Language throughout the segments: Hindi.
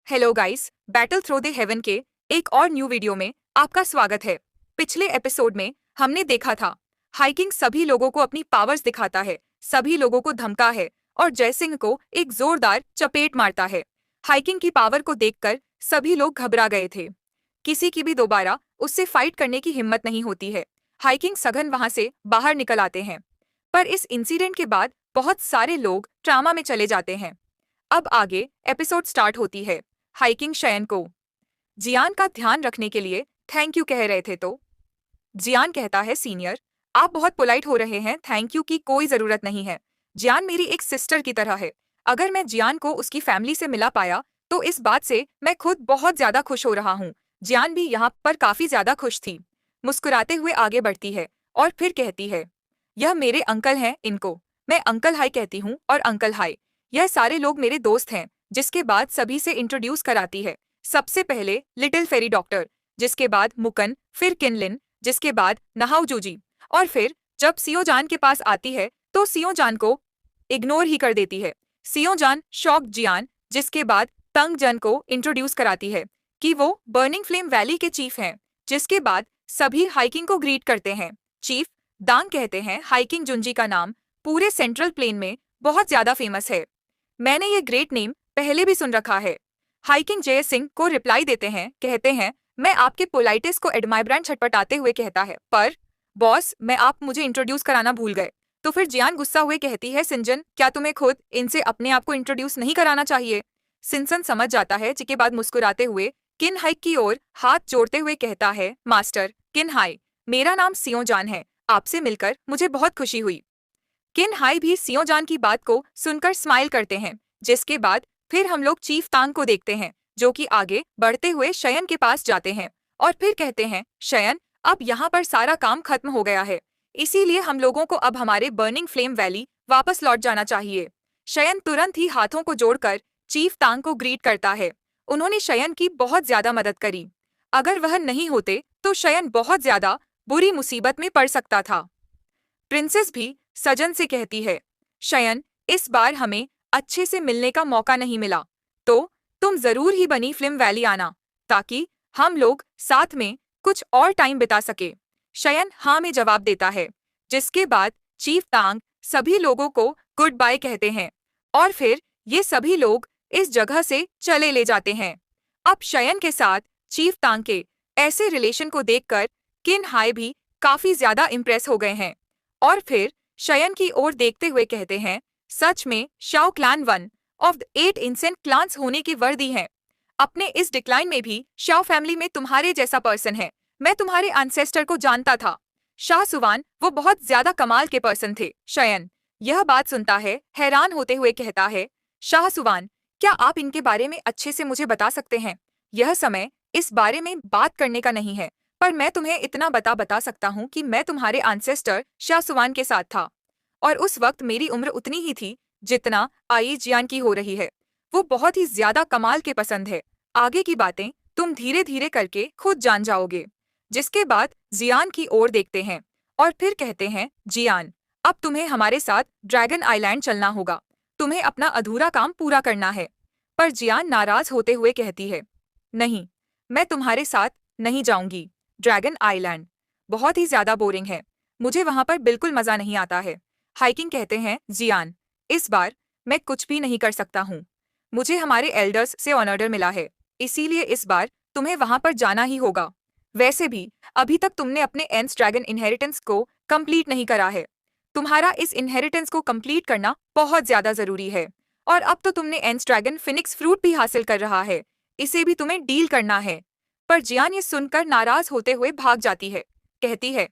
Hello guys, battle through the heaven के एक और न्यू वीडियो में आपका स्वागत है। पिछले एपिसोड में हमने देखा था हाइकिंग सभी लोगों को अपनी पावर्स दिखाता है, सभी लोगों को धमका है और जयसिंह को एक जोरदार चपेट मारता है। हाइकिंग की पावर को देखकर सभी लोग घबरा गए थे। किसी की भी दोबारा उससे फाइट करने की हिम्मत नहीं होती है। हाइकिंग सघन वहां से बाहर निकल आते हैं, पर इस इंसिडेंट के बाद बहुत सारे लोग ट्रामा में चले जाते हैं। अब आगे एपिसोड स्टार्ट होती है। हाइकिंग शयन को जियान का ध्यान रखने के लिए थैंक यू कह रहे थे तो जियान कहता है, सीनियर आप बहुत पोलाइट हो रहे हैं, थैंक यू की कोई जरूरत नहीं है। जियान मेरी एक सिस्टर की तरह है। अगर मैं जियान को उसकी फैमिली से मिला पाया तो इस बात से मैं खुद बहुत ज्यादा खुश हो रहा हूँ। जियान भी यहाँ पर काफी ज्यादा खुश थी। मुस्कुराते हुए आगे बढ़ती है और फिर कहती है, यह मेरे अंकल हैं, इनको मैं अंकल हाई कहती हूँ और अंकल हाई। यह सारे लोग मेरे दोस्त हैं। जिसके बाद सभी से इंट्रोड्यूस कराती है। सबसे पहले लिटिल फेरी डॉक्टर, जिसके बाद मुकन, फिर किनलिन, जिसके बाद नहाउ जूजी, और फिर जब सियो जान के पास आती है तो सियो जान को इग्नोर ही कर देती है। सियो जान शॉक जियान, जिसके बाद तंग जन को इंट्रोड्यूस कराती है कि वो बर्निंग फ्लेम वैली के चीफ हैं। जिसके बाद सभी हाइकिंग को ग्रीट करते हैं। चीफ दांग कहते हैं, हाइकिंग जुंजी का नाम पूरे सेंट्रल प्लेन में बहुत ज्यादा फेमस है। मैंने ये ग्रेट नेम पहले भी सुन रखा है। हाइकिंग जय सिंह को रिप्लाई देते हैं, कहते हैं, मैं आपके पोलाइटिस को एडमायरैंड छटपटाते हुए कहता है, पर बॉस मैं आप मुझे इंट्रोड्यूस कराना भूल गए। तो फिर जियान गुस्सा हुए कहती है, सिंजन क्या तुम्हें खुद इनसे अपने आप को इंट्रोड्यूस नहीं कराना चाहिए। सिंसन समझ जाता है, जिसके बाद मुस्कुराते हुए किन हाई की ओर हाथ जोड़ते हुए कहता है, मास्टर किन हाई, मेरा नाम सियो जान है, आपसे मिलकर मुझे बहुत खुशी हुई। किन हाई भी सियो जान की बात को सुनकर स्माइल करते हैं। जिसके बाद फिर हम लोग चीफ तांग को देखते हैं, जो कि आगे बढ़ते हुए शयन के पास जाते हैं और फिर कहते हैं, शयन अब यहाँ पर सारा काम खत्म हो गया है, इसीलिए हम लोगों को अब हमारे बर्निंग फ्लेम वैली वापस लौट जाना चाहिए। शयन तुरंत ही हाथों को जोड़कर चीफ तांग को ग्रीट करता है। उन्होंने शयन की बहुत ज्यादा मदद करी। अगर वह नहीं होते तो शयन बहुत ज्यादा बुरी मुसीबत में पड़ सकता था। प्रिंसेस भी सजन से कहती है, शयन इस बार हमें अच्छे से मिलने का मौका नहीं मिला, तो तुम जरूर ही बनी फ्लिम वैली आना, ताकि हम लोग साथ में कुछ और टाइम बिता सके। शयन हाँ में जवाब देता है। जिसके बाद चीफ तांग सभी लोगों को गुड बाय कहते हैं और फिर ये सभी लोग इस जगह से चले ले जाते हैं। अब शयन के साथ चीफ तांग के ऐसे रिलेशन को देखकर किन हाई भी काफी ज्यादा इम्प्रेस हो गए हैं और फिर शयन की ओर देखते हुए कहते हैं, सच में Shao clan one of the 8 ancient clans होने की वर्दी है। अपने इस डिक्लाइन में भी शाओ फैमिली में तुम्हारे जैसा पर्सन है। मैं तुम्हारे एंसेस्टर को जानता था, शाह सुवान, वो बहुत ज्यादा कमाल के पर्सन थे। शयन यह बात सुनता है, हैरान होते हुए कहता है, शाह सुवान क्या आप इनके बारे में अच्छे से मुझे बता सकते हैं। यह समय इस बारे में बात करने का नहीं है, पर मैं तुम्हें इतना बता सकता हूँ कि मैं तुम्हारे एंसेस्टर शाह सुवान के साथ था और उस वक्त मेरी उम्र उतनी ही थी जितना आई जियान की हो रही है। वो बहुत ही ज्यादा कमाल के पसंद है। आगे की बातें तुम धीरे धीरे करके खुद जान जाओगे। जिसके बाद जियान की ओर देखते हैं और फिर कहते हैं, जियान अब तुम्हें हमारे साथ ड्रैगन आइलैंड चलना होगा, तुम्हें अपना अधूरा काम पूरा करना है। पर जियान नाराज होते हुए कहती है, नहीं, मैं तुम्हारे साथ नहीं जाऊंगी। ड्रैगन आइलैंड बहुत ही ज्यादा बोरिंग है, मुझे वहां पर बिल्कुल मजा नहीं आता है। हाइकिंग कहते हैं, जियान इस बार मैं कुछ भी नहीं कर सकता हूँ, मुझे हमारे एल्डर्स से ऑर्डर मिला है, इसीलिए इस बार तुम्हें वहां पर जाना ही होगा। वैसे भी अभी तक तुमने अपने एंस ड्रैगन इनहेरिटेंस को कंप्लीट नहीं करा है। तुम्हारा इस इनहेरिटेंस को कंप्लीट करना बहुत ज्यादा जरूरी है और अब तो तुमने एंस ड्रैगन फिनिक्स फ्रूट भी हासिल कर रहा है, इसे भी तुम्हें डील करना है। पर जियान ये सुनकर नाराज होते हुए भाग जाती है, कहती है,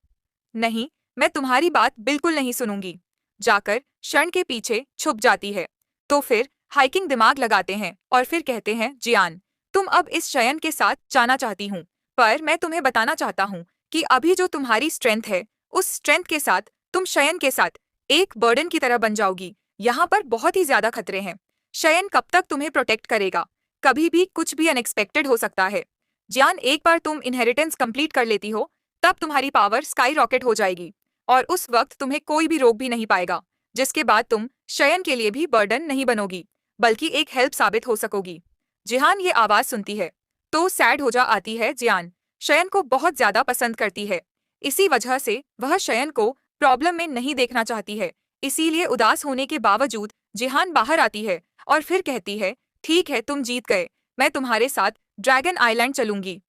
नहीं, मैं तुम्हारी बात बिल्कुल नहीं सुनूंगी। जाकर क्षण के पीछे छुप जाती है। तो फिर हाइकिंग दिमाग लगाते हैं और फिर कहते हैं, जियान तुम अब इस शयन के साथ जाना चाहती हूँ, पर मैं तुम्हें बताना चाहता हूँ कि अभी जो तुम्हारी स्ट्रेंथ है उस स्ट्रेंथ के साथ तुम शयन के साथ एक बर्डन की तरह बन जाओगी। यहाँ पर बहुत ही ज्यादा खतरे हैं। शयन कब तक तुम्हें प्रोटेक्ट करेगा, कभी भी कुछ भी अनएक्सपेक्टेड हो सकता है। जियान एक बार तुम इनहेरिटेंस कंप्लीट कर लेती हो तब तुम्हारी पावर स्काई रॉकेट हो जाएगी और उस वक्त तुम्हें कोई भी रोक भी नहीं पाएगा। जिसके बाद तुम शयन के लिए भी बर्डन नहीं बनोगी, बल्कि एक हेल्प साबित हो सकोगी। जिहान ये आवाज सुनती है तो सैड हो जा आती है। जियान शयन को बहुत ज्यादा पसंद करती है, इसी वजह से वह शयन को प्रॉब्लम में नहीं देखना चाहती है। इसीलिए उदास होने के बावजूद जिहान बाहर आती है और फिर कहती है, ठीक है तुम जीत गए, मैं तुम्हारे साथ ड्रैगन आइलैंड चलूंगी।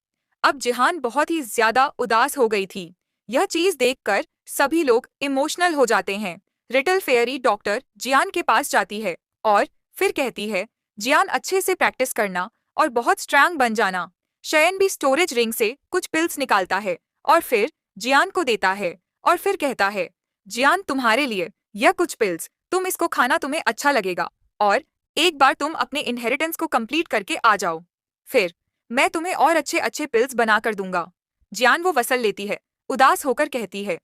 अब जिहान बहुत ही ज्यादा उदास हो गई थी। यह चीज देखकर सभी लोग इमोशनल हो जाते हैं। रिटल फेयरी डॉक्टर जियान के पास जाती है और फिर कहती है, जियान अच्छे से प्रैक्टिस करना और बहुत स्ट्रांग बन जाना। शयन भी स्टोरेज रिंग से कुछ पिल्स निकालता है और फिर जियान को देता है और फिर कहता है, जियान तुम्हारे लिए यह कुछ पिल्स, तुम इसको खाना, तुम्हें अच्छा लगेगा और एक बार तुम अपने इनहेरिटेंस को कंप्लीट करके आ जाओ, फिर मैं तुम्हें और अच्छे अच्छे पिल्स बना कर दूंगा। जियान वो वसल लेती है, उदास होकर कहती है,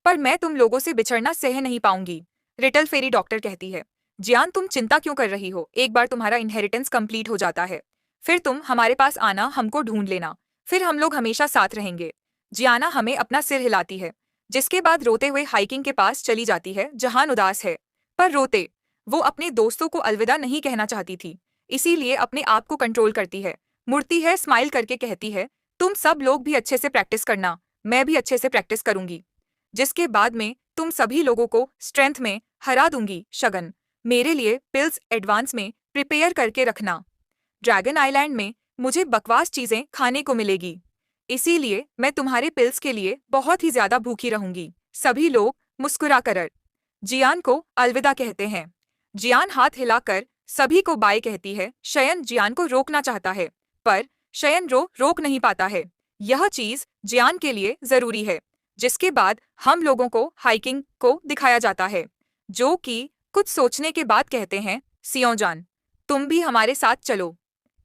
पर मैं तुम लोगों से बिछड़ना सह नहीं पाऊंगी। रिटल फेरी डॉक्टर कहती है, जियान तुम चिंता क्यों कर रही हो, एक बार तुम्हारा इनहेरिटेंस कंप्लीट हो जाता है फिर तुम हमारे पास आना, हमको ढूंढ लेना, फिर हम लोग हमेशा साथ रहेंगे। जियाना हमें अपना सिर हिलाती है, जिसके बाद रोते हुए हाइकिंग के पास चली जाती है। जहान उदास है पर रोते वो अपने दोस्तों को अलविदा नहीं कहना चाहती थी, इसीलिए अपने आप को कंट्रोल करती है, मुड़ती है, स्माइल करके कहती है, तुम सब लोग भी अच्छे से प्रैक्टिस करना, मैं भी अच्छे से प्रैक्टिस करूंगी, जिसके बाद में तुम सभी लोगों को स्ट्रेंथ में हरा दूंगी। शगन, मेरे लिए पिल्स एडवांस में प्रिपेयर करके रखना, ड्रैगन आइलैंड में मुझे बकवास चीजें खाने को मिलेगी, इसीलिए मैं तुम्हारे पिल्स के लिए बहुत ही ज्यादा भूखी रहूंगी। सभी लोग मुस्कुराकर जियान को अलविदा कहते हैं। जियान हाथ हिलाकर सभी को बाय कहती है। शयन जियान को रोकना चाहता है पर शयन रोक नहीं पाता है। यह चीज जियान के लिए जरूरी है। जिसके बाद हम लोगों को हाइकिंग को दिखाया जाता है, जो कि कुछ सोचने के बाद कहते हैं, सियोजान तुम भी हमारे साथ चलो।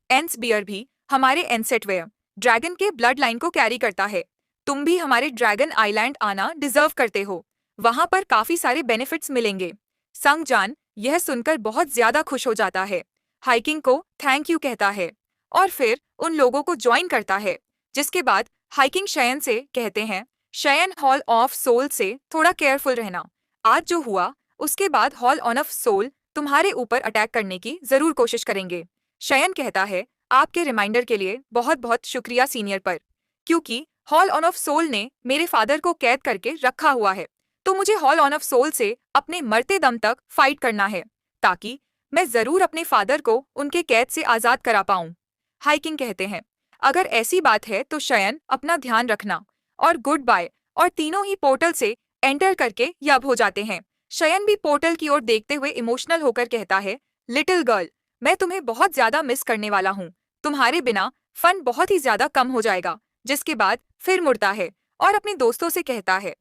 एंस बियर भी हमारे एंसेटवेयर ड्रैगन के ब्लड लाइन को कैरी करता है, तुम भी हमारे ड्रैगन आइलैंड आना डिजर्व करते हो, वहां पर काफी सारे बेनिफिट्स मिलेंगे। संगजान यह सुनकर बहुत ज्यादा खुश हो जाता है, हाइकिंग को थैंक यू कहता है और फिर उन लोगों को ज्वाइन करता है। जिसके बाद हाइकिंग शयन से कहते हैं, शयन हॉल ऑफ सोल से थोड़ा केयरफुल रहना, आज जो हुआ उसके बाद हॉल ऑफ सोल तुम्हारे ऊपर अटैक करने की जरूर कोशिश करेंगे। शयन कहता है, आपके रिमाइंडर के लिए बहुत बहुत शुक्रिया सीनियर पर, क्योंकि हॉल ऑफ सोल ने मेरे फादर को कैद करके रखा हुआ है, तो मुझे हॉल ऑफ सोल से अपने मरते दम तक फाइट करना है, ताकि मैं जरूर अपने फादर को उनके कैद से आजाद करा पाऊं। हाइकिंग कहते हैं, अगर ऐसी बात है तो शयन अपना ध्यान रखना और गुड बाय, और तीनों ही पोर्टल से एंटर करके यब हो जाते हैं। शयन भी पोर्टल की ओर देखते हुए इमोशनल होकर कहता है, लिटिल गर्ल मैं तुम्हें बहुत ज्यादा मिस करने वाला हूँ, तुम्हारे बिना फन बहुत ही ज्यादा कम हो जाएगा। जिसके बाद फिर मुड़ता है और अपने दोस्तों से कहता है,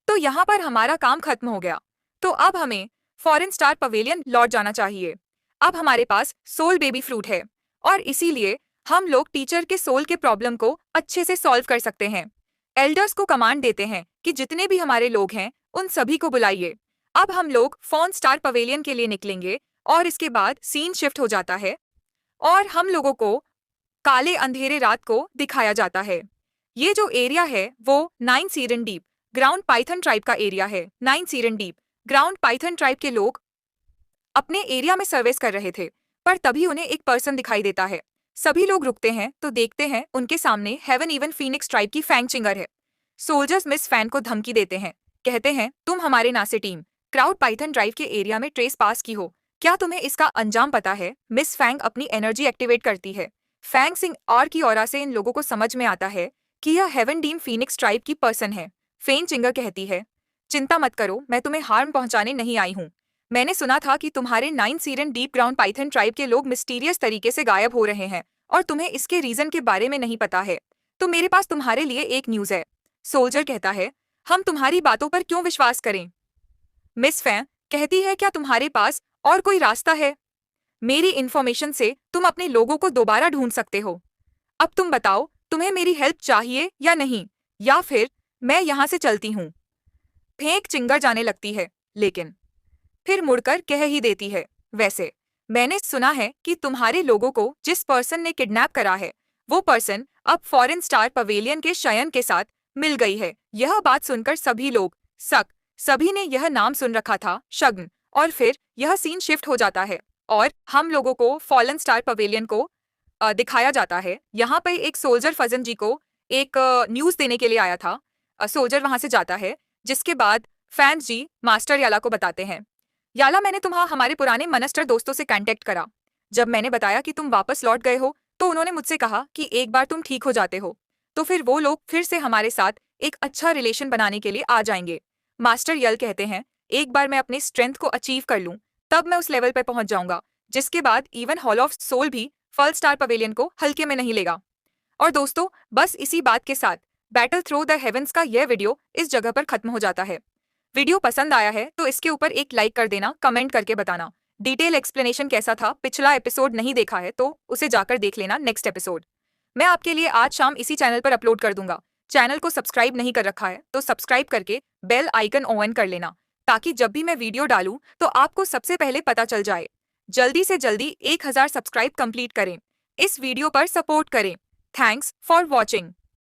तो यहाँ पर हमारा काम खत्म हो गया, तो अब हमें फॉरेन स्टार पवेलियन लौट जाना चाहिए। अब हमारे पास सोल बेबी फ्रूट है और इसीलिए हम लोग टीचर के सोल के प्रॉब्लम को अच्छे से सॉल्व कर सकते हैं। एल्डर्स को कमांड देते हैं कि जितने भी हमारे लोग हैं उन सभी को बुलाइए। अब हम लोग फॉन स्टार पवेलियन के लिए निकलेंगे और इसके बाद सीन शिफ्ट हो जाता है और हम लोगों को काले अंधेरे रात को दिखाया जाता है। ये जो एरिया है वो 9 सीरन डीप ग्राउंड पाइथन ट्राइब का एरिया है। 9 सीरन डीप ग्राउंड पाइथन ट्राइब के लोग अपने एरिया में सर्विस कर रहे थे, पर तभी उन्हें एक पर्सन दिखाई देता है। सभी लोग रुकते हैं तो देखते हैं उनके सामने हेवन इवन फीनिक्स ट्राइब की फैंग चिंगर है। सोल्जर्स मिस फैन को धमकी देते हैं, कहते हैं तुम हमारे नासे टीम क्राउड पाइथन ड्राइव के एरिया में ट्रेस पास की हो, क्या तुम्हें इसका अंजाम पता है? मिस फैंग अपनी एनर्जी एक्टिवेट करती है। फैंग सिंह और की ओरा से इन लोगों को समझ में आता है कि यह हेवन डीम फीनिक्स ट्राइब की पर्सन है। फेन चिंगर कहती है, चिंता मत करो, मैं तुम्हें हार्म पहुंचाने नहीं आई हूँ। मैंने सुना था कि तुम्हारे 9 सीरन डीप ग्राउंड पाइथन ट्राइब के लोग मिस्टीरियस तरीके से गायब हो रहे हैं और तुम्हें इसके रीजन के बारे में नहीं पता है, तो मेरे पास तुम्हारे लिए एक न्यूज है। सोल्जर कहता है, हम तुम्हारी बातों पर क्यों विश्वास करें? मिस फैंग कहती है, क्या तुम्हारे पास और कोई रास्ता है? मेरी इन्फॉर्मेशन से तुम अपने लोगों को दोबारा ढूंढ सकते हो। अब तुम बताओ, तुम्हें मेरी हेल्प चाहिए या नहीं, या फिर मैं यहाँ से चलती हूँ। फेंक चिंगर जाने लगती है, लेकिन फिर मुड़कर कह ही देती है, वैसे मैंने सुना है कि तुम्हारे लोगों को जिस पर्सन ने किडनैप करा है वो पर्सन अब फॉरेन स्टार पवेलियन के शयन के साथ मिल गई है। यह बात सुनकर सभी लोग सभी ने यह नाम सुन रखा था, शग्न, और फिर यह सीन शिफ्ट हो जाता है और हम लोगों को फॉलन स्टार पवेलियन को दिखाया जाता है। यहाँ पे एक सोल्जर फजन जी को एक न्यूज़ देने के लिए आया था। सोल्जर वहाँ से जाता है, जिसके बाद फैंस जी मास्टर याला को बताते हैं, याला मैंने तुम्हां हमारे पुराने मनस्टर दोस्तों से कांटेक्ट करा। जब मैंने बताया कि तुम वापस लौट गए हो, तो उन्होंने मुझसे कहा कि एक बार तुम ठीक हो जाते हो, तो फिर वो लोग फिर से हमारे साथ एक अच्छा रिलेशन बनाने के लिए आ जाएंगे। मास्टर यल कहते हैं, एक बार मैं अपनी स्ट्रेंथ को अचीव कर लूं, तब मैं उस लेवल पर पहुंच जाऊंगा, जिसके बाद इवन हॉल ऑफ सोल भी फल स्टार पवेलियन को हल्के में नहीं लेगा। और दोस्तों, बस इसी बात के साथ बैटल थ्रू द हेवंस का यह वीडियो इस जगह पर खत्म हो जाता है। वीडियो पसंद आया है तो इसके ऊपर एक लाइक कर देना, कमेंट करके बताना डिटेल एक्सप्लेनेशन कैसा था। पिछला एपिसोड नहीं देखा है तो उसे जाकर देख लेना नेक्स्ट एपिसोड। मैं आपके लिए आज शाम इसी चैनल पर अपलोड कर दूंगा। चैनल को सब्सक्राइब नहीं कर रखा है तो सब्सक्राइब करके बेल आइकन ऑन कर लेना, ताकि जब भी मैं वीडियो डालूं तो आपको सबसे पहले पता चल जाए। जल्दी से जल्दी 1000 सब्सक्राइब कंप्लीट करें। इस वीडियो पर सपोर्ट करें। Thanks for watching.